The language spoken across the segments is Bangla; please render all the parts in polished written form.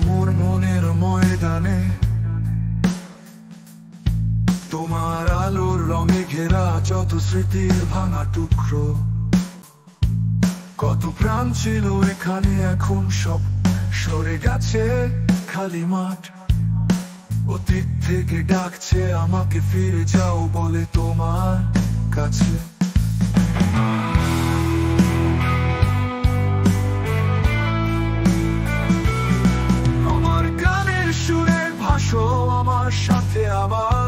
মোর মনের ময়দানে, তোমার আলোর রঙে ঘেরা যত স্মৃতির ভাঙা টুকরো। কত প্রাণ ছিল এখানে, এখন সব সরে গেছে, খালি মাঠ। অতীত থেকে ডাকছে আমাকে, ফিরে যাও বলে তোমার কাছে। আমার গানের সুরে ভাসো আমার সাথে আবার,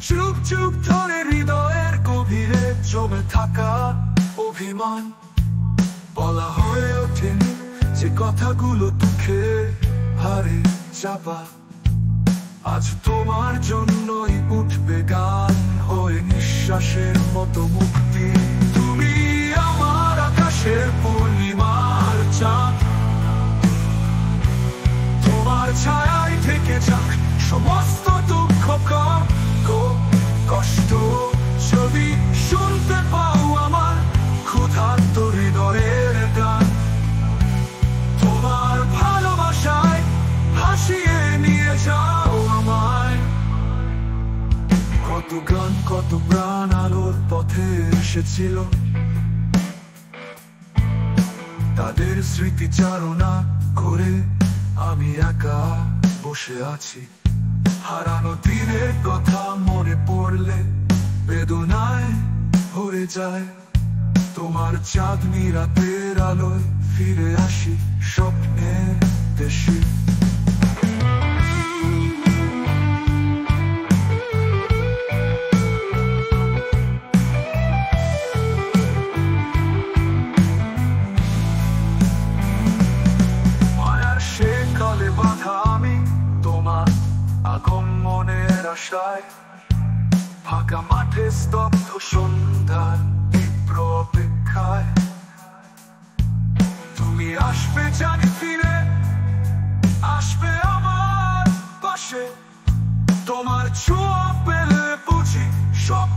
চুপ চুপ ধরে হৃদয়ের গভীরে জমে থাকা অভিমান। বলা হয়ে ওঠেনি যে কথাগুলো দুঃখে হারে চাপা, আজ তোমার জন্যই উঠবে গান হয়ে নিঃশ্বাসের মতো মুক্তি। তুমি আমার আকাশের পূর্ণিমার চাঁদ, তোমার ছায়ায় থেকে যাক সমস্ত দুঃখ কষ্ট। যদি শুনতে পাও আমার ক্ষুধার্ত হৃদয়ের গান, তোমার ভালোবাসায় ভাসিয়ে নিয়ে যাও আমায়। কত গান কত প্রাণ আলোর পথে এসেছিল, তাদের স্মৃতিচারণা করে আমি একা বসে আছি। হারানো দিনের কথা মনে পড়লে বেদনায় হয়ে যায়। তোমার চাঁদনি রাতের আলোয় ফিরে আসি স্বপ্নের দেশে। মায়ার সে কালে বাঁধা আমি তোমার আগমনের আশায়, ফাঁকা মাঠে স্তব্ধ সন্ধ্যার তীব্র অপেক্ষায়। তুমি আসবে জানি, ফিরে আসবে আমার পাশে, তোমার ছোঁয়া পেলে বুঝি সব